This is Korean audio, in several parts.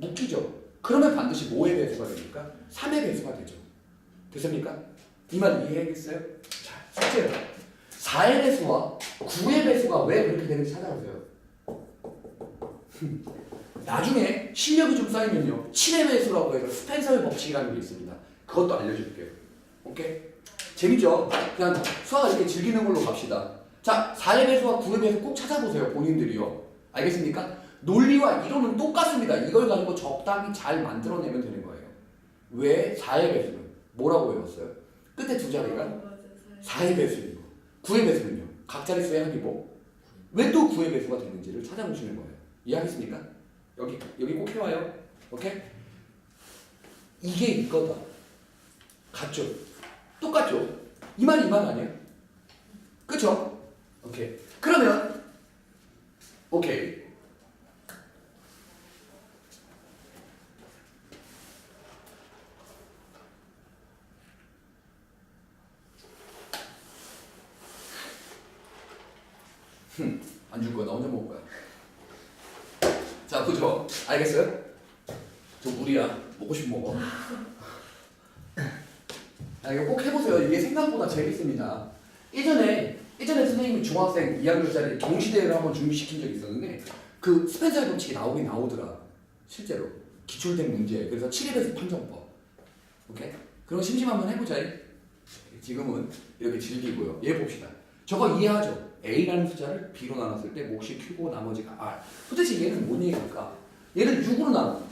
묶이죠. 그러면 반드시 뭐의 배수가 됩니까? 3의 배수가 되죠. 됐습니까? 이 말 이해했어요? 자, 숙제요. 4의 배수와 9의 배수가 왜 그렇게 되는지 찾아보세요. 나중에 실력이 좀 쌓이면요 7의 배수라고 해서 스펜서의 법칙이라는 게 있습니다. 그것도 알려줄게요. 오케이? 재밌죠? 그냥 수학 이렇게 즐기는 걸로 갑시다. 자, 4의 배수와 9의 배수 꼭 찾아보세요. 본인들이요. 알겠습니까? 논리와 이론은 똑같습니다. 이걸 가지고 적당히 잘 만들어내면 되는 거예요. 왜 4의 배수는? 뭐라고 외웠어요? 끝에 두 자리가 4의 배수이고 9의 배수는요? 각 자릿수의 합이고 왜 또 9의 배수가 되는지를 찾아보시는 거예요. 이해하겠습니까? 여기 꼭 해와요. 오케이? 이게 이거다. 같죠? 똑같죠? 이 말이 이 말 아니에요? 그쵸? 오케이. 그러면 오케이. 안 줄 거야. 나 혼자 먹을 거야. 자, 그죠? 알겠어요? 저 물이야. 먹고 싶으면 먹어. 이거 꼭 해보세요. 이게 생각보다 재밌습니다. 예전에 선생님이 중학생 2학년짜리 동시대회를 한번 준비시킨 적이 있었는데 그 스펜서의 법칙이 나오긴 나오더라. 실제로. 기출된 문제. 그래서 7의 배수 판정법. 오케이? 그럼 심심하면 해보자. 지금은 이렇게 즐기고요. 얘 봅시다. 저거 이해하죠? A라는 숫자를 B로 나눴을 때 몫이 Q고 나머지가 R. 도대체 얘는 뭔 얘기일까? 얘를 6으로 나눠.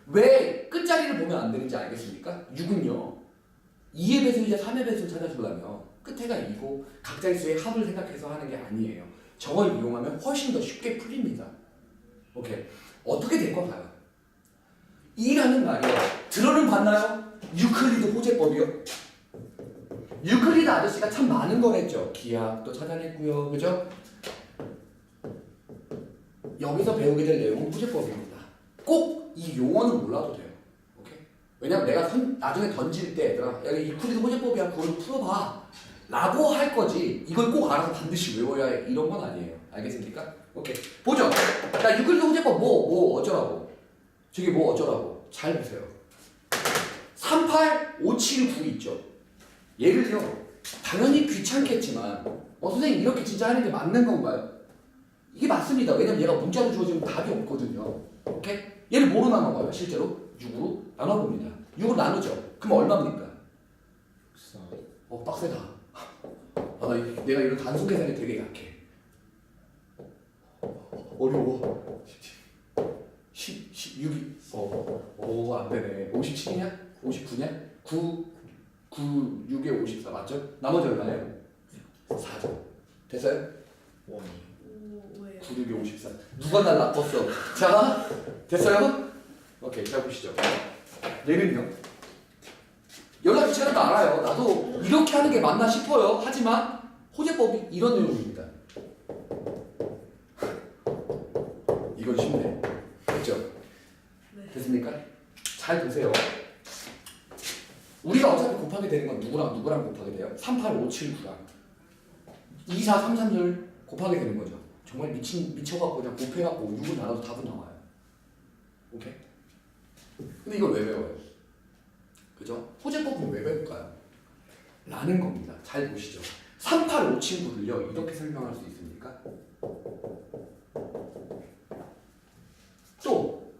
왜 끝자리를 보면 안 되는지 알겠습니까? 6은요. 2의 배수이자 3의 배수를 찾아주려면 끝에가 2고 각 자릿수의 합을 생각해서 하는 게 아니에요. 저걸 이용하면 훨씬 더 쉽게 풀립니다. 오케이. 어떻게 될 거 봐요. 2라는 말이요. 들어는 봤나요? 유클리드 호재법이요. 유클리드 아저씨가 참 많은 걸 했죠. 기하학도 찾아냈고요. 그죠? 여기서 배우게 될 내용은 호재법입니다. 꼭 이 용어는 몰라도 돼요. 오케이? 왜냐면 내가 나중에 던질 때 얘들아 여기 유클리드 호재법이야 그걸 풀어봐 라고 할 거지 이걸 꼭 알아서 반드시 외워야 해 이런 건 아니에요. 알겠습니까? 오케이. 보죠. 자, 유클리드 호재법 뭐 어쩌라고. 저기 뭐 어쩌라고. 잘 보세요. 3, 8, 5, 7, 9 있죠. 얘를요 당연히 귀찮겠지만 선생님 이렇게 진짜 하는 게 맞는 건가요? 이게 맞습니다. 왜냐면 얘가 문자로 주어지면 답이 없거든요. 오케이? 얘를 뭐로 나눠봐요? 실제로 6으로 나눠봅니다. 6으로 나누죠. 그럼 얼마입니까? 빡세다. 내가 이런 단순 계산이 되게 약해. 어려워. 16이 안 되네. 57이냐? 59냐? 9, 6에 54 맞죠? 나머지 얼마예요? 4죠. 됐어요? 9, 6에 54. 누가 날 나빴어? 자, 됐어요? 오케이, 자 보시죠. 얘는요. 연락 귀찮아도 알아요. 나도 이렇게 하는 게 맞나 싶어요. 하지만 호재법이 이런 내용입니다. 이건 쉽네. 됐죠? 네. 됐습니까? 잘 보세요. 우리가 어차피 곱하게 되는 건 누구랑 곱하게 돼요? 3, 8, 5, 7, 9랑 2, 4, 3, 3을 곱하게 되는 거죠. 정말 미쳐갖고 그냥 곱해갖고 6을 나눠도 답은 나와요. 오케이? 근데 이걸 왜 배워요? 그죠? 호재법은 왜 배울까요? 라는 겁니다. 잘 보시죠. 3, 8, 5 친구들요 이렇게 설명할 수 있습니까? 또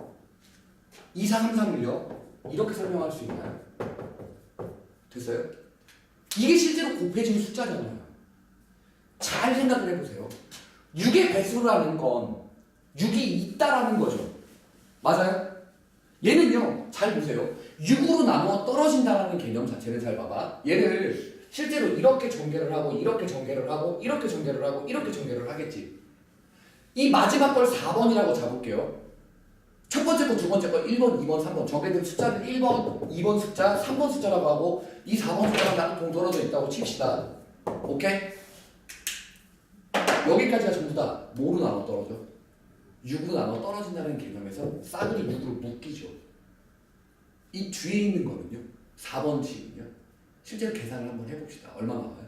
2, 4, 3, 3을요 이렇게 설명할 수 있나요? 됐어요? 이게 실제로 곱해지는 숫자잖아요. 잘 생각을 해보세요. 6의 배수라는 건 6이 있다라는 거죠. 맞아요? 얘는요, 잘 보세요. 6으로 나누어 떨어진다라는 개념 자체를 잘 봐봐. 얘를 실제로 이렇게 전개를 하고, 이렇게 전개를 하고, 이렇게 전개를 하고, 이렇게 전개를 하겠지. 이 마지막 걸 4번이라고 잡을게요. 첫 번째 거, 두 번째 거, 1번, 2번, 3번. 정해진 숫자는 1번, 2번 숫자, 3번 숫자라고 하고, 이 4번 숫자랑 나랑 동떨어져 있다고 칩시다. 오케이? 여기까지가 전부 다 뭐로 나눠 떨어져? 6으로 나눠 떨어진다는 개념에서 싸그리 6으로 묶이죠. 이 뒤에 있는 거는요. 4번 칩은요. 실제로 계산을 한번 해봅시다. 얼마 나와요?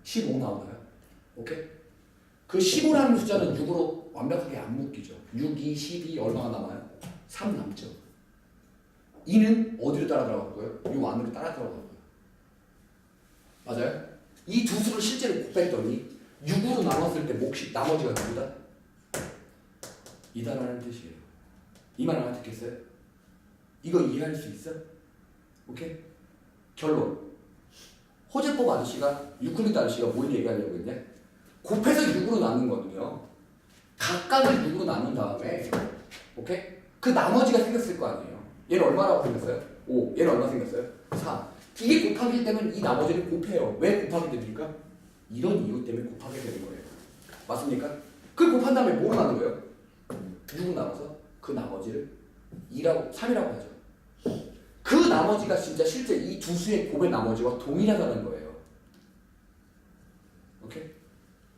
15 나오나요? 오케이? 그 15라는 숫자는 6으로 완벽하게 안 묶이죠. 6, 2, 12 얼마가 남아요? 3 남죠. 2는 어디로 따라 들어갔고요? 요 안으로 따라 들어갔고요. 맞아요? 이 두 수를 실제로 곱했더니 6으로 나눴을 때 몫이 나머지가 누구다? 2다라는 뜻이에요. 이 말 알아듣겠어요? 이거 이해할 수 있어? 오케이? 결론. 호재법 아저씨가 유클리드 아저씨가 뭘 얘기하려고 했냐? 곱해서 6으로 나눈 거는요. 각각을 6으로 나눈 다음에 오케이? 그 나머지가 생겼을 거 아니에요. 얘는 얼마라고 생겼어요? 5. 얘는 얼마 생겼어요? 4. 이게 곱하기 되면 이 나머지를 곱해요. 왜 곱하기 됩니까? 이런 이유 때문에 곱하게 되는 거예요. 맞습니까? 그 곱한 다음에 뭐로 나눈 거예요? 6으로 나눠서 그 나머지를 2라고 3이라고 하죠. 그 나머지가 진짜 실제 이 두 수의 곱의 나머지와 동일하다는 거예요. 오케이?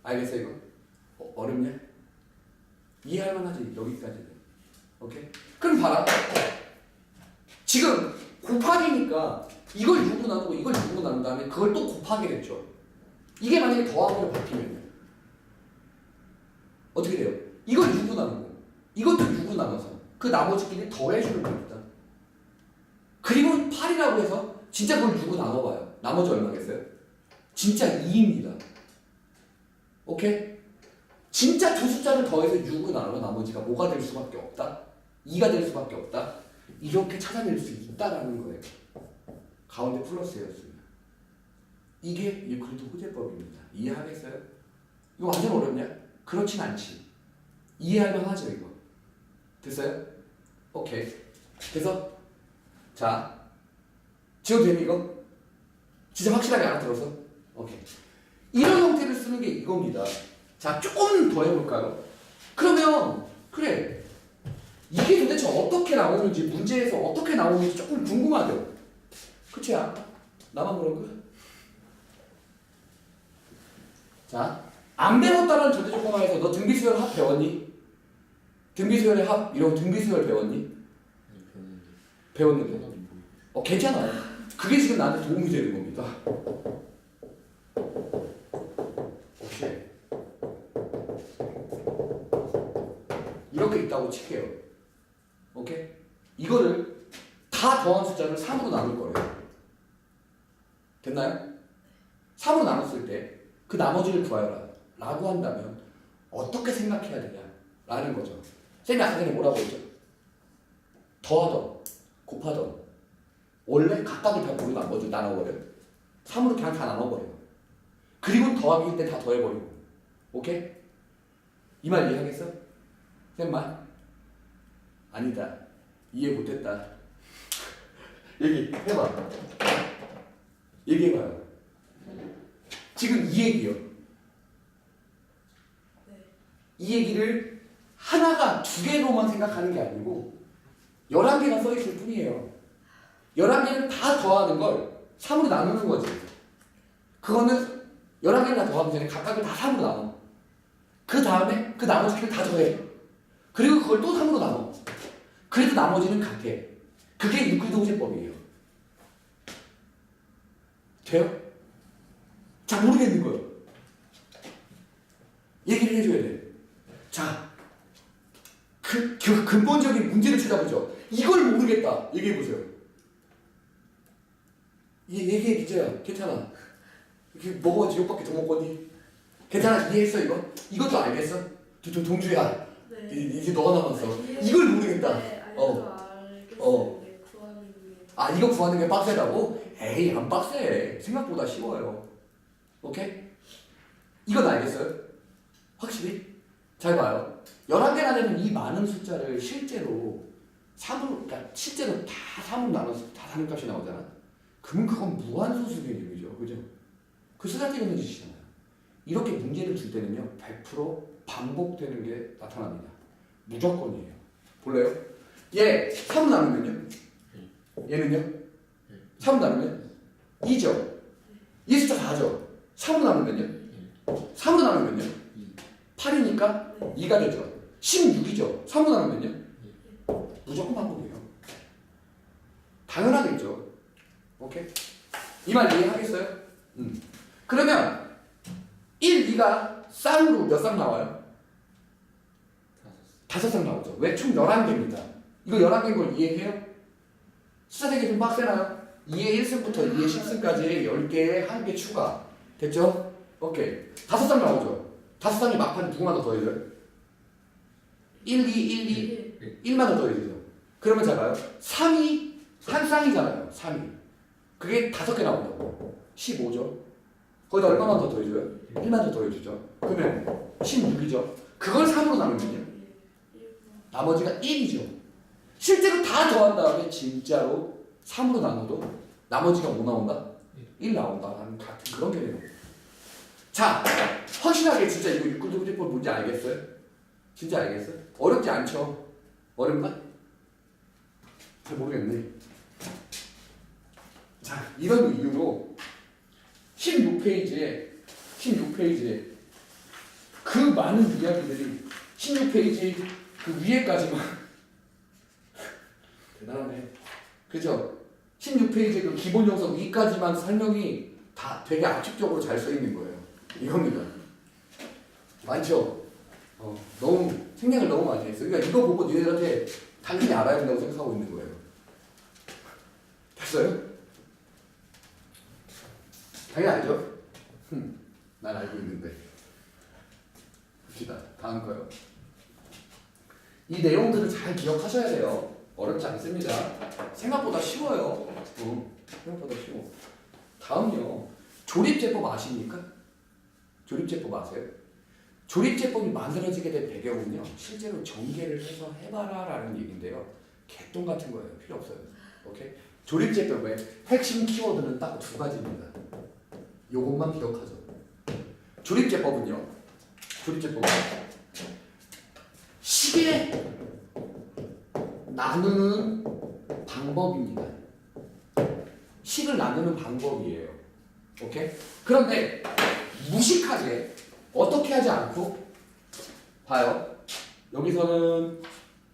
알겠어요 이거? 어렵냐? 이해할 만하지 여기까지는. 오케이? 그럼 봐라. 지금 곱하기니까 이걸 6으로 나누고 이걸 6으로 나눈 다음에 그걸 또 곱하게 됐죠. 이게 만약에 더하기로 바뀌면요. 어떻게 돼요? 이걸 6으로 나누고 이것도 6으로 나눠서 그 나머지끼리 더해주는 겁니다. 그리고 8이라고 해서 진짜 그걸 6으로 나눠봐요. 나머지 얼마겠어요? 진짜 2입니다. 오케이? 진짜 두 숫자를 더해서 6으로 나누면 나머지가 뭐가 될 수밖에 없다? 2가 될 수밖에 없다? 이렇게 찾아낼 수 있다라는 거예요. 가운데 플러스였습니다. 이게 유클리드 호재법입니다. 이해하겠어요? 이거 완전 어렵냐? 그렇진 않지. 이해할 만하죠 이거. 됐어요? 오케이. 그래서 자 지워도 되니 이거? 진짜 확실하게 알아들어서? 오케이. 이런 형태를 쓰는 게 이겁니다. 자 조금 더 해볼까요? 그러면 그래 이게 도대체 어떻게 나오는지 문제에서 어떻게 나오는지 조금 궁금하죠? 그치야? 나만 그런가? 자 안 배웠다는 절대적 공항에서 너 등비수열 합 배웠니? 등비수열의 합 이런 등비수열 배웠니? 배웠는데 괜찮아요. 그게 지금 나한테 도움이 되는 겁니다. 오케이. 이렇게 있다고 칠게요. 오케이? 이거를 다 더한 숫자를 3으로 나눌 거예요. 됐나요? 3으로 나눴을 때 그 나머지를 구하여라 라고 한다면 어떻게 생각해야 되냐 라는 거죠. 쌤이 아까 전에 뭐라고 했죠? 더하던 곱하던 원래 각각을 다 고르고 나눠버려요. 3으로 그냥 다 나눠버려요. 그리고 더하기일 때 다 더해버리고. 오케이? 이 말 이해하겠어? 쌤 말? 아니다. 이해 못했다. 얘기해봐. 얘기해봐요. 지금 이 얘기요. 이 얘기를 하나가 두 개로만 생각하는 게 아니고 11개가 써있을 뿐이에요. 11개를 다 더하는 걸 3으로 나누는 거지. 그거는 11개를 다 더하기 전에 각각을 다 3으로 나눠. 그 다음에 그 나머지를 다 더해. 그리고 그걸 또 3으로 나눠. 그래도 나머지는 같아. 그게 유클리드 호재법이에요. 돼요? 자, 모르겠는 거예요. 얘기를 해줘야 돼. 자, 그 근본적인 문제를 찾아보죠. 이걸 모르겠다. 얘기해보세요. 얘기해, 기자야. 괜찮아. 이렇게 먹어야지. 욕밖에 더 먹거니. 괜찮아. 이해했어, 이거? 이것도 알겠어? 동주야. 네. 이제 너가 남았어. 이걸 모르겠다. 네, 아, 이거 구하는 게 빡세다고? 에이, 안 빡세. 생각보다 쉬워요. 오케이? 이건 알겠어요? 확실히? 잘 봐요. 11개나 되는 이 많은 숫자를 실제로 3으로, 그러니까 실제로 다 3으로 나눠서 다 사는 값이 나오잖아. 그럼 그건 무한소수 개념이죠. 그죠? 그 쓰잘데기 짓이잖아요. 이렇게 문제를 줄 때는요, 100% 반복되는 게 나타납니다. 무조건이에요. 볼래요? 얘 3으로 나누면요? 얘는요? 3으로 나누면 2죠? 이 숫자 4죠? 3으로 나누면요? 3으로 나누면요? 8이니까 2가 되죠? 16이죠? 3으로 나누면요? 무조건 반복이에요. 당연하겠죠? 오케이? 이 말 이해하겠어요? 그러면 1, 2가 쌍으로 몇 쌍 나와요? 5쌍 나오죠. 왜? 총 11개입니다. 이거 11개인 걸 이해해요? 숫자 세개 좀 빡세나요? 2의 1승부터 2의 10승까지 10개에 1개 추가. 됐죠? 오케이. 5쌍 나오죠? 5쌍이 막판 누구만 더 더해줘요? 1, 2, 1, 2, 1만 더 더해주죠. 그러면 잘 봐요. 3이 한 쌍이잖아요. 3이. 그게 5개 나온다고. 15죠. 거기다 얼마만 더 더해줘요? 1만 더 더해주죠. 그러면 16이죠. 그걸 3으로 나누면요. 나머지가 1이죠. 실제로 다 더한 다음에 진짜로 3으로 나눠도 나머지가 뭐 나온다? 1 나온다. 라는 같은 그런 개념이에요. 자, 확실하게 진짜 이거 육구조구제법 뭔지 알겠어요? 진짜 알겠어요? 어렵지 않죠? 어렵나? 잘 모르겠네. 자, 이런 이유로 16페이지에 그 많은 이야기들이 16페이지 그 위에까지만 대단하네. 그죠? 16페이지 그 기본 요소 위까지만 설명이 다 되게 압축적으로 잘 써 있는 거예요. 이겁니다. 많죠? 너무 생각을 너무 많이 했어요. 그러니까 이거 보고 니네들한테 당연히 알아야 된다고 생각하고 있는 거예요. 됐어요? 당연히 알죠? 난 알고 있는데. 봅시다. 다음 거요. 이 내용들을 잘 기억하셔야 돼요. 어렵지 않습니다. 생각보다 쉬워요. 생각보다 쉬워. 다음요. 조립제법 아십니까? 조립제법 아세요? 조립제법이 만들어지게 된 배경은요. 실제로 전개를 해서 해봐라 라는 얘기인데요. 개똥 같은 거예요. 필요 없어요. 오케이? 조립제법의 핵심 키워드는 딱 두 가지입니다. 요것만 기억하죠. 조립제법은 시계 나누는 방법입니다. 식을 나누는 방법이에요. 오케이? 그런데 무식하게 어떻게 하지 않고 봐요. 여기서는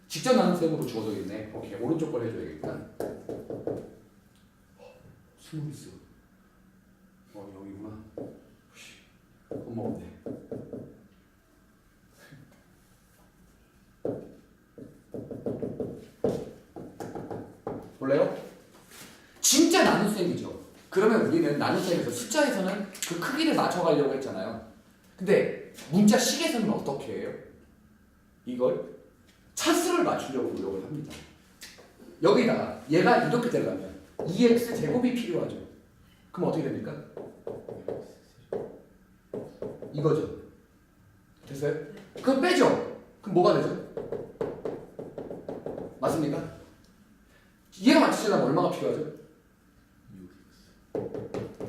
직접 나눈 셈으로 주어져 있네. 오케이. 오른쪽 걸 해줘야겠다. 숨어 있어. 여기구나. 겁먹었네. 볼래요? 진짜 나눗셈이죠. 그러면 우리는 나눗셈에서 숫자에서는 그 크기를 맞춰가려고 했잖아요. 근데 문자 식에서는 어떻게 해요? 이걸 차수를 맞추려고 노력을 합니다. 여기다가 얘가 이렇게 되려면 2x 제곱이 필요하죠. 그럼 어떻게 됩니까? 이거죠. 됐어요? 그럼 빼죠. 그럼 뭐가 되죠? 맞습니까? 얘가 맞추려면 얼마가 필요하죠?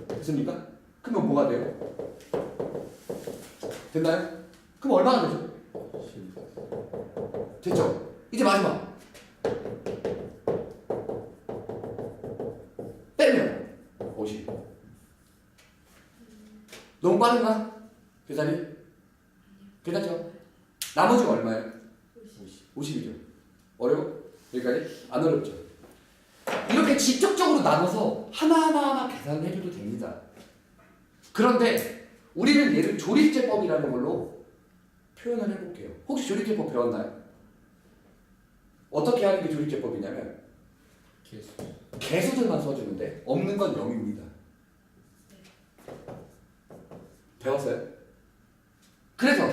됐습니까? 그러면 뭐가 돼요? 됐나요? 그럼 얼마가 되죠? 됐죠? 이제 마지막. 빼면 50. 너무 빠른가? 계산이? 괜찮죠? 나머지가 얼마예요? 50이죠. 어려워? 여기까지? 안 어렵죠? 이렇게 직접적으로 나눠서 하나하나 계산을 해줘도 됩니다. 그런데 우리는 얘를 조립제법이라는 걸로 표현을 해볼게요. 혹시 조립제법 배웠나요? 어떻게 하는 게 조립제법이냐면 개수들만 써주는데 없는 건 0입니다. 배웠어요? 그래서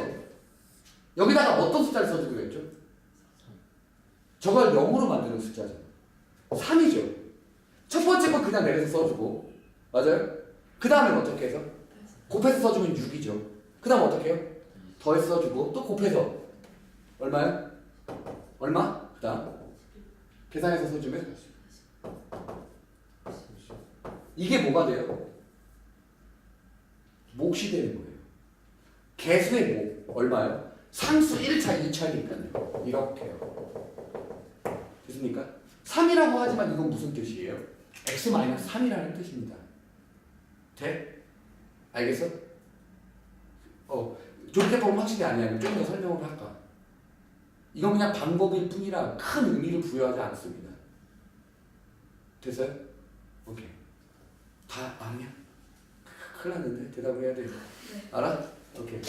여기다가 어떤 숫자를 써주기로 했죠? 저걸 0으로 만드는 숫자죠. 3이죠. 첫 번째 건 그냥 내려서 써주고, 맞아요? 그 다음에 어떻게 해서? 곱해서 써주면 6이죠. 그 다음 어떻게 해요? 더해서 써주고 또 곱해서 얼마요? 얼마? 그 다음 계산해서 써주면 이게 뭐가 돼요? 몫이 되는 거예요. 개수의 몫 얼마요? 상수 1차, 2차니까요. 이렇게요. 됐습니까? 3이라고 하지만 이건 무슨 뜻이에요? x-3이라는 뜻입니다. 돼? 알겠어? 조립제법은 확실히 아니라면 좀 더 설명을 할까? 이건 그냥 방법일 뿐이라 큰 의미를 부여하지 않습니다. 됐어요? 오케이. 다 아냐? 큰일 났는데 대답을 해야 돼. 네. 알아? 오케이.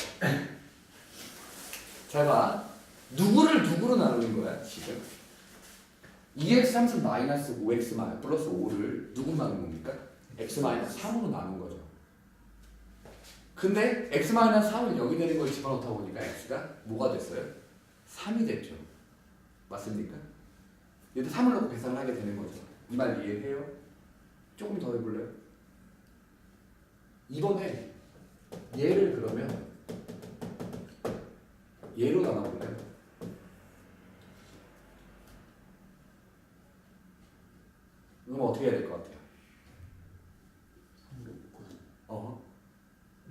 잘 봐. 누구를 누구로 나누는 거야 지금? 2x 함수 마이너스 5x 플러스 5를 누구 나눈 겁니까? x 마이너스 3으로 나눈 거죠. 근데 x 마이너스 3을 여기 되는 걸 집어넣다 보니까 x가 뭐가 됐어요? 3이 됐죠. 맞습니까? 얘도 3을 넣고 계산을 하게 되는 거죠. 이 말 이해해요? 조금 더 해볼래요? 이번에 얘를 그러면 얘로 나눠볼래요? 그럼 어떻게 해야 될 것 같아요? 3 놓고 어?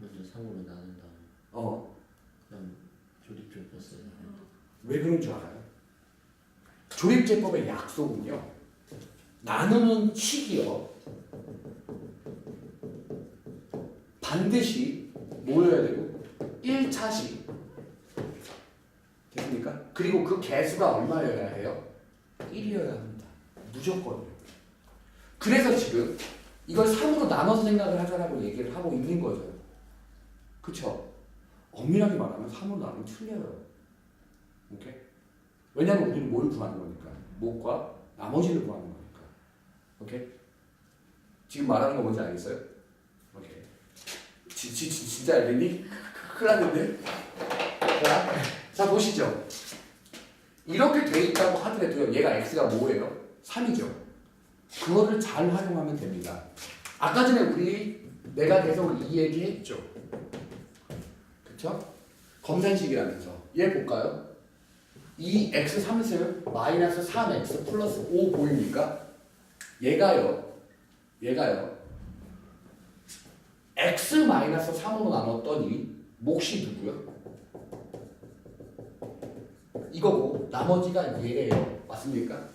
먼저 3으로 나눈 다음에 그다음 조립제법 써야 됩니다. 왜 그런 줄 알아요? 조립제법의 약속은요, 나누는 식이요 반드시 뭐여야 되고 1차식 됐습니까? 그리고 그 개수가 얼마여야 해요? 1이어야 합니다. 무조건이요. 그래서 지금 이걸 3으로 나눠서 생각을 하자라고 얘기를 하고 있는 거죠. 그쵸? 엄밀하게 말하면 3으로 나누면 틀려요. 오케이? 왜냐면 우리는 뭘 구하는 거니까. 목과 나머지를 구하는 거니까. 오케이? 지금 말하는 거 뭔지 알겠어요? 오케이. 진짜 알겠니? 큰일 났는데? 자 보시죠. 이렇게 돼 있다고 하더라도요, 얘가 x가 뭐예요? 3이죠. 그거를 잘 활용하면 됩니다. 아까 전에 내가 계속 이 얘기 했죠. 그쵸? 검산식이라면서. 얘 볼까요? 이 x 3승 마이너스 3x 플러스 5 보입니까? 얘가요 x 마이너스 3으로 나눴더니 몫이 누구요? 이거고 나머지가 얘예요. 맞습니까?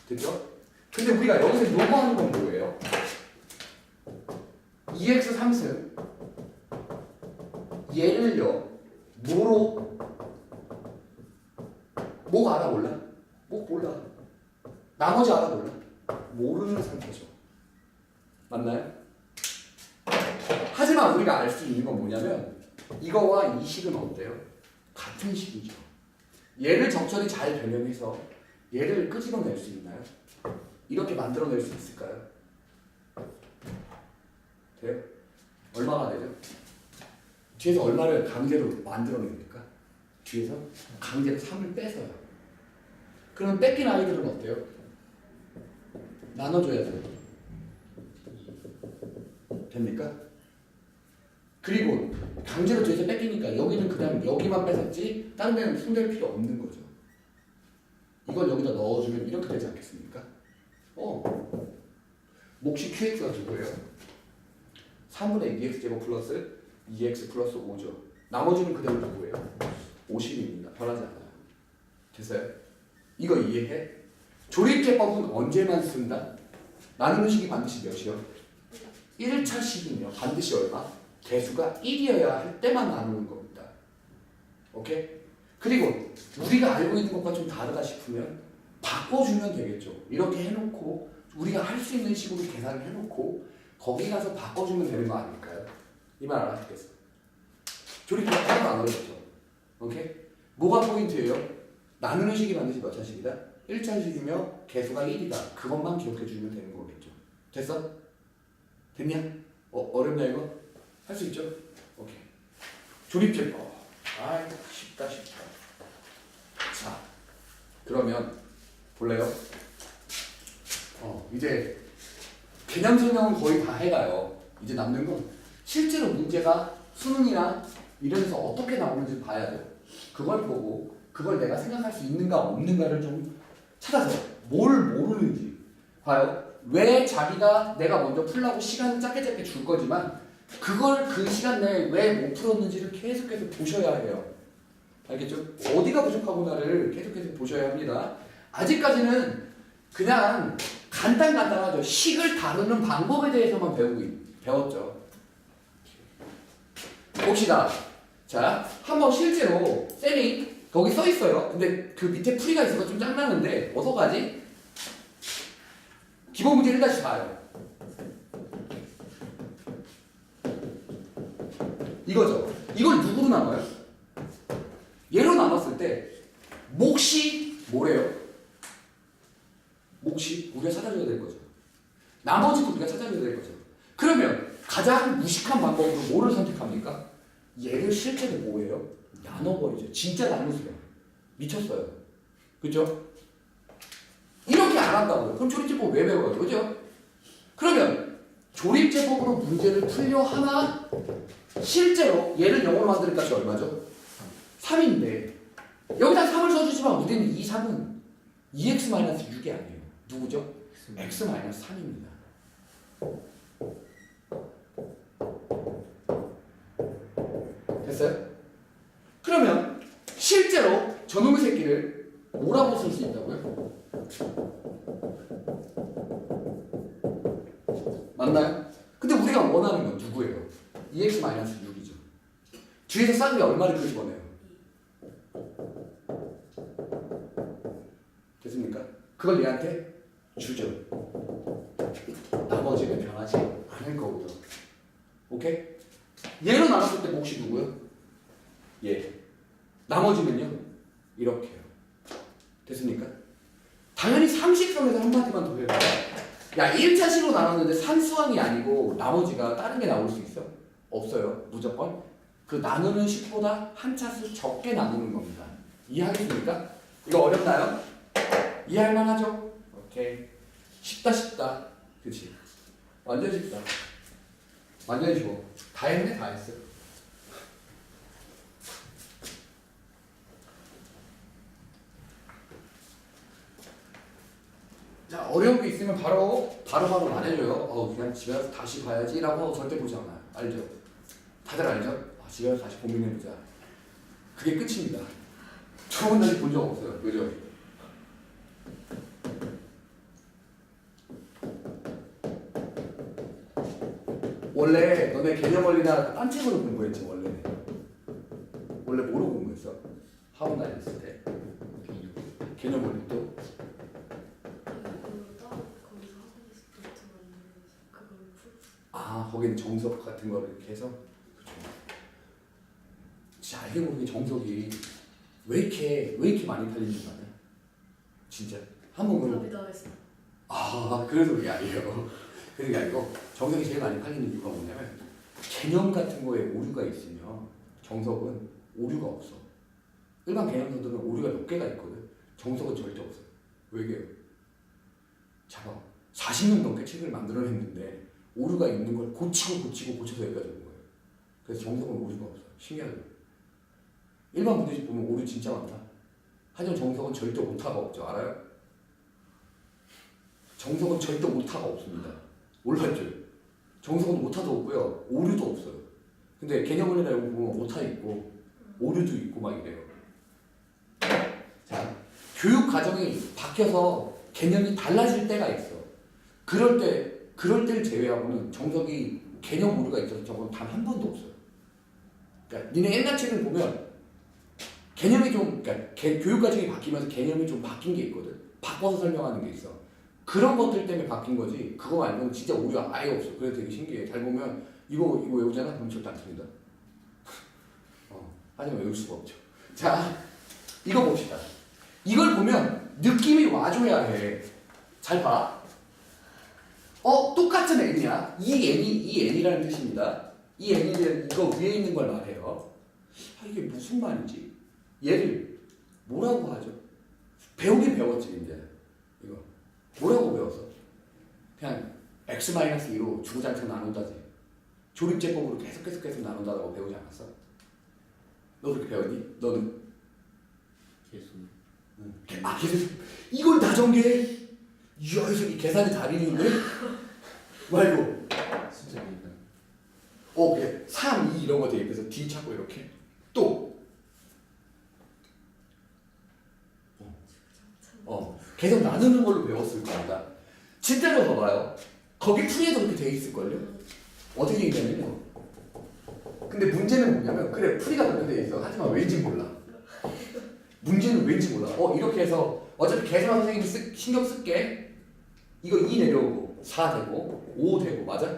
됐죠? 근데 우리가 여기서 요구하는 건 뭐예요? 2x 3승 얘를요 뭐로 목 알아 몰라? 목 몰라. 나머지 알아 몰라? 모르는 상태죠. 맞나요? 하지만 우리가 알 수 있는 건 뭐냐면 이거와 이 식은 어때요? 같은 식이죠. 얘를 적절히 잘 변형해서 얘를 끄집어낼 수 있나요? 이렇게 만들어낼 수 있을까요? 돼요? 얼마가 되죠? 뒤에서 얼마를 강제로 만들어냅니까? 뒤에서 강제로 3을 빼서요. 그럼 뺏긴 아이들은 어때요? 나눠줘야 돼요. 됩니까? 그리고 강제로 뒤에서 뺏기니까 여기는 그냥 여기만 뺏었지 다른 데는 손댈 필요 없는 거죠. 이걸 여기다 넣어주면 이렇게 되지 않겠습니까? 몫이 qx가 누구예요? 3분의 2x제곱 플러스 2x 플러스 5죠. 나머지는 그대로 누구예요? 50입니다. 변하지 않아요. 됐어요? 이거 이해해? 조립제법은 언제만 쓴다? 나누는 식이 반드시 몇이요? 1차식이며 반드시 얼마? 개수가 1이어야 할 때만 나누는 겁니다. 오케이? 그리고 우리가 알고 있는 것과 좀 다르다 싶으면 바꿔주면 되겠죠. 이렇게 해놓고 우리가 할 수 있는 식으로 계산을 해놓고 거기 가서 바꿔주면 되는 거 아닐까요? 이 말 알아듣겠어? 조립제법 하나도 안 어렵죠. 오케이? 뭐가 포인트예요? 나누는 식이 반드시 몇 차식이다? 1차식이며 개수가 1이다. 그것만 기억해 주면 되는 거겠죠. 됐어? 됐냐? 어렵냐 이거? 할 수 있죠? 오케이. 조립제법. 쉽다. 자, 그러면 볼래요? 이제 개념 설명은 거의 다 해가요. 이제 남는 건 실제로 문제가 수능이나 이런 데서 어떻게 나오는지 봐야 돼요. 그걸 보고 그걸 내가 생각할 수 있는가 없는가를 좀 찾아서 뭘 모르는지 봐요. 왜 자기가 내가 먼저 풀라고 시간을 짧게 줄 거지만 그걸 그 시간 내에 왜 못 풀었는지를 계속해서 보셔야 해요. 알겠죠? 어디가 부족하구나를 계속해서 보셔야 합니다. 아직까지는 그냥 간단하죠. 식을 다루는 방법에 대해서만 배웠죠. 봅시다. 자, 한번 실제로 쌤이 거기 써 있어요. 근데 그 밑에 풀이가 있어서 좀 짱나는데 어서 가지? 기본 문제 1-4요. 이거죠. 이걸 누구로 나눠요? 얘로 나눴을 때 몫이 뭐래요? 몫이 우리가 찾아줘야 될 거죠. 나머지도 우리가 찾아줘야 될 거죠. 그러면 가장 무식한 방법으로 뭐를 선택합니까? 얘를 실제로 뭐예요? 나눠버리죠. 진짜 나누세요. 미쳤어요. 그죠? 이렇게 안 한다고요. 그럼 조립제법 왜 배워요? 그죠? 그러면 조립제법으로 문제를 풀려 하나 실제로 얘를 영어로 만들 값이 얼마죠? 3인데 여기다 3을 써주지만 우리는 이 3은 2x-6이 아니에요. 누구죠? x-3입니다. 됐어요? 그러면 실제로 저놈의 새끼를 뭐라고 쓸 수 있다고요? 맞나요? 근데 우리가 원하는 건 누구예요? 2x-6이죠. 뒤에서 쌍이 얼마를 끄집어내요? 됐습니까? 그걸 얘한테 주죠. 나머지는 변하지 않을 거고요. 오케이? 얘로 나눴을 때 몫이 누구요? 얘. 나머지는요? 이렇게요. 됐습니까? 당연히 상식선에서 한마디만 더 해요. 야, 1차식으로 나눴는데 산수항이 아니고 나머지가 다른 게 나올 수 있어? 없어요. 무조건. 그 나누는 식보다 한 차수 적게 나누는 겁니다. 이해하겠습니까? 이거 어렵나요? 이해할 만하죠? 오케이. 쉽다. 그치? 완전 쉽다. 완전 쉬워. 다 했네, 다 했어. 자, 어려운 게 있으면 바로 말해줘요. 그냥 집에 가서 다시 봐야지라고 절대 보지 않아요. 알죠? 다들 알죠? 집에 가서 다시 고민해보자. 그게 끝입니다. 좋은 날이 본 적 없어요. 그죠? 원래 너네 개념 원리나 딴 책으로 공부했지 원래는. 원래 뭐로 공부했어? 학원 다녔을 때. 개념 원리 또. 아, 거기는 정석 같은 거를 이렇게 해서. 그렇죠. 진짜 알게 모르게 정석이 왜 이렇게 많이 팔리는 줄 아냐? 진짜 한번 그럼. 그래서 그게 아니에요. 그게 아니고 정석이 제일 많이 팔리는 이유가 뭐냐면 개념 같은 거에 오류가 있으면 정석은 오류가 없어. 일반 개념서들은 오류가 몇 개가 있거든. 정석은 절대 없어요. 왜게요? 봐봐. 40년 넘게 책을 만들어냈는데 오류가 있는 걸 고쳐서 여기까지 온 거예요. 그래서 정석은 오류가 없어요. 신기하죠? 일반 문제집 보면 오류 진짜 많다. 하지만 정석은 절대 오타가 없죠. 알아요? 정석은 절대 오타가 없습니다. 몰랐죠? 정석은 오타도 없고요. 오류도 없어요. 근데 개념원리나 이거 보면 오타 있고 오류도 있고 막 이래요. 자, 교육 과정이 바뀌어서 개념이 달라질 때가 있어. 그럴 때를 제외하고는 정석이 개념 오류가 있어서 저건 단 한 번도 없어요. 그러니까 니네 옛날 책을 보면 개념이 좀, 그러니까 교육 과정이 바뀌면서 개념이 좀 바뀐 게 있거든. 바꿔서 설명하는 게 있어. 그런 것들 때문에 바뀐 거지. 그거 말고는 진짜 오류가 아예 없어. 그래서 되게 신기해. 잘 보면 이거 외우잖아? 그럼 절대 안 틀린다. 하지만 외울 수가 없죠. 자, 이거 봅시다. 이걸 보면 느낌이 와줘야 해. 잘 봐. 똑같은 n이야. 이 n이라는 뜻입니다. 이 n이 이거 위에 있는 걸 말해요. 이게 무슨 말이지? 얘를 뭐라고 하죠? 배우긴 배웠지 이제. 이거 뭐라고 배웠어? 그냥 x-2로 주구장창 나눈다지. 조립제법으로 계속 나눈다고 배우지 않았어? 너 그렇게 배웠니? 너는? 계속. 계속 이걸 다 전개해? 이야, 이 계산의 달인인데? 말고 숫자니까. 그래. 3, 2 이런 거 대입해서 D 찾고 이렇게 또 계속 나누는 걸로 배웠을 겁니다. 진짜로 봐봐요. 거기 풀이에도 그렇게 돼 있을걸요? 어떻게 얘기하냐면요. 근데 문제는 뭐냐면 그래 풀이가 그렇게 돼 있어. 하지만 왠지 몰라. 문제는 왠지 몰라. 이렇게 해서 어차피 계산 선생님이 신경 쓸게. 이거 2 내려오고 4 되고 5 되고 맞아?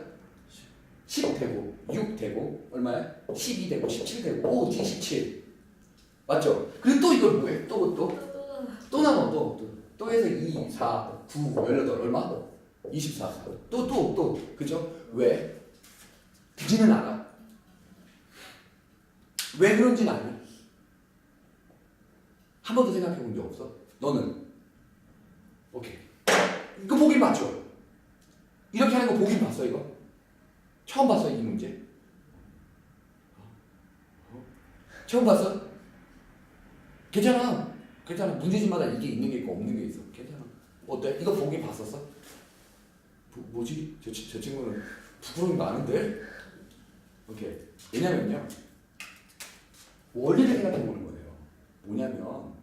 10 되고 6 되고 얼마야? 12 되고 17 되고 5, D 17 맞죠? 그리고 또 이걸 뭐해? 또 남아 또 또 해서 2, 4, 9, 18 얼마? 24. 또 그죠? 왜? 되지는 않아. 왜 그런지는 아니. 한 번도 생각해 본 적 없어? 너는? 오케이. 이거 보긴 봤죠? 이렇게 하는 거 보긴 봤어 이거? 처음 봤어 이 문제? 처음 봤어? 괜찮아. 괜찮아. 문제집마다 이게 있는 게 있고 없는 게 있어. 괜찮아. 어때? 이거 보긴 봤었어? 뭐지? 저 친구는 부끄러움이 많은데? 오케이. 왜냐면요. 원리를 생각해 보는 거예요. 뭐냐면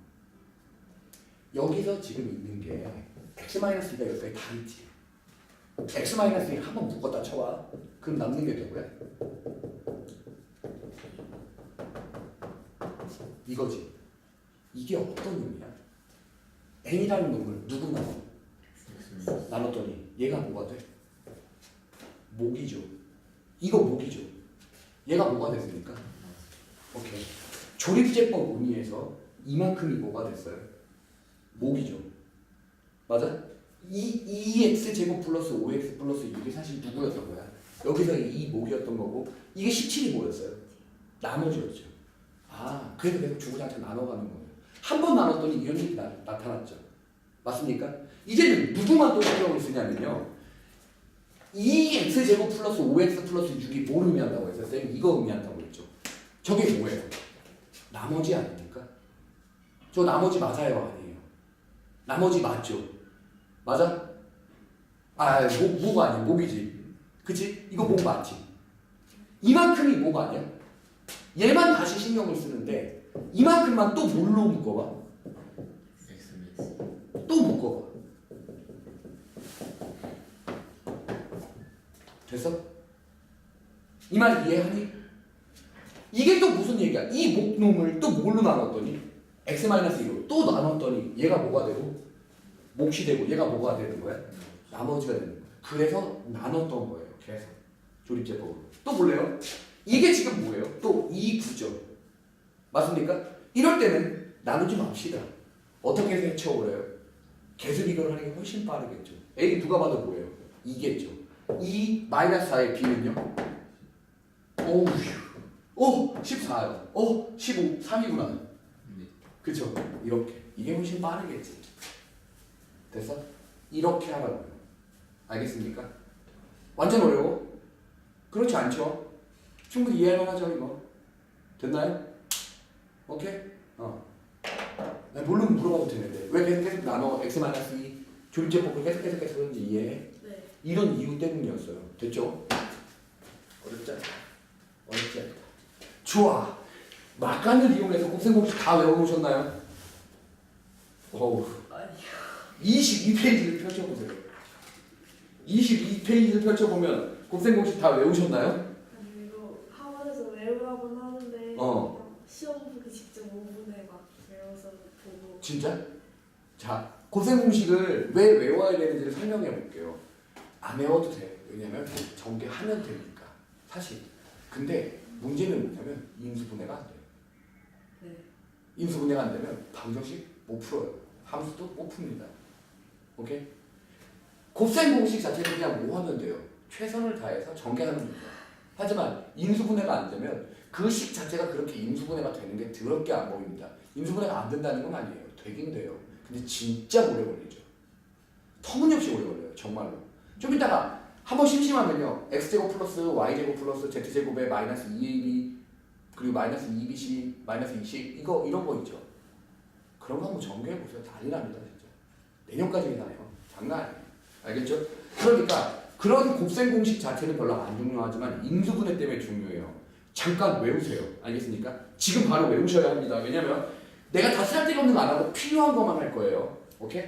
여기서 지금 있는 게 x-2가 여기까지 다 있지. x-2 한번 묶었다 쳐봐. 그럼 남는 게 누구야? 이거지. 이게 어떤 의미야? n이라는 놈을 누구 나눴더니 얘가 뭐가 돼? 목이죠. 이거 목이죠. 얘가 뭐가 됐습니까? 오케이. 조립제법 의미에서 이만큼이 뭐가 됐어요? 목이죠. 맞아? 2x 제곱 플러스 5x 플러스 6이 사실 누구였던 거야? 여기서 이 목이었던 거고 이게 17이 뭐였어요? 나머지였죠. 아, 그래서 계속 주구장창 나눠가는 거예요. 한 번 나눴더니 이런 일이 나타났죠. 맞습니까? 이제는 누구만 또 신경을 쓰냐면요. 2x 제곱 플러스 5x 플러스 6이 뭘 의미한다고 했어요? 쌤 이거 의미한다고 했죠. 저게 뭐예요? 나머지 아닙니까? 저 나머지 맞아요? 아니에요? 나머지 맞죠? 맞아? 아, 목 아니야. 목이지. 그치? 이거 목 맞지? 이만큼이 목 아니야? 얘만 다시 신경을 쓰는데 이만큼만 또 뭘로 묶어봐? 또 묶어봐. 됐어? 이 말 이해하니? 이게 또 무슨 얘기야? 이 목놈을 또 뭘로 나눴더니 x-1로 또 나눴더니 얘가 뭐가 되고 몫이 되고 얘가 뭐가 되는 거야? 나머지가 되는 거야. 그래서 나눴던 거예요. 계속 조립제법으로. 또 볼래요? 이게 지금 뭐예요? 또 이 구조. 맞습니까? 이럴 때는 나누지 맙시다. 어떻게 해서 채워버려요? 계수 비교를 하는 게 훨씬 빠르겠죠. A 누가 봐도 뭐예요? 2겠죠. 2 마이너스 4의 B는요? 오 14요. 15 3이구나. 그쵸? 이렇게. 이게 훨씬 빠르겠지. 됐어? 이렇게 하라고요. 알겠습니까? 완전 어려워? 그렇지 않죠? 충분히 이해할 만하죠 이거? 됐나요? 오케이? 물론 물어봐도 되는데 왜 계속 나눠 x-2 조립제법을 계속 하는지 이해해? 네. 이런 이유 때문이었어요. 됐죠? 어렵지 않다. 좋아. 막간을 이용해서 곱셈공식 다 외워오셨나요? 어우. 22페이지를 펼쳐보세요. 22페이지를 펼쳐보면 곱셈공식 다 외우셨나요? 아니 이거 학원에서 외우라고는 하는데 그냥 시험 보기 직전 5분에 막 외워서 보고. 진짜? 자, 곱셈공식을 왜 외워야 되는지를 설명해 볼게요. 안 외워도 돼. 왜냐면 전개하면 되니까. 사실. 근데 문제는 뭐냐면 인수분해가 안 돼요. 네. 인수분해가 안 되면 방정식 못 풀어요. 함수도 못 풉니다. 오케이? 곱셈공식 자체는 그냥 뭐 하면 돼요? 최선을 다해서 전개하는 겁니다. 하지만 인수분해가 안 되면 그 식 자체가 그렇게 인수분해가 되는 게 더럽게 안 보입니다. 인수분해가 안 된다는 건 아니에요. 되긴 돼요. 근데 진짜 오래 걸리죠. 터무니없이 오래 걸려요. 정말로. 좀 이따가 한번 심심하면요. x제곱 플러스 y제곱 플러스 z제곱에 마이너스 2ab 그리고 마이너스 2bc 마이너스 2c 이런 거 있죠. 그런 거 한번 전개해보세요. 난리 납니다. 진짜. 내년까지 해나요. 장난 아니에요. 알겠죠? 그러니까 그런 곱셈공식 자체는 별로 안 중요하지만 인수분해 때문에 중요해요. 잠깐 외우세요. 알겠습니까? 지금 바로 외우셔야 합니다. 왜냐면 내가 다 쓸데없는 거 안 하고 필요한 것만 할 거예요. 오케이?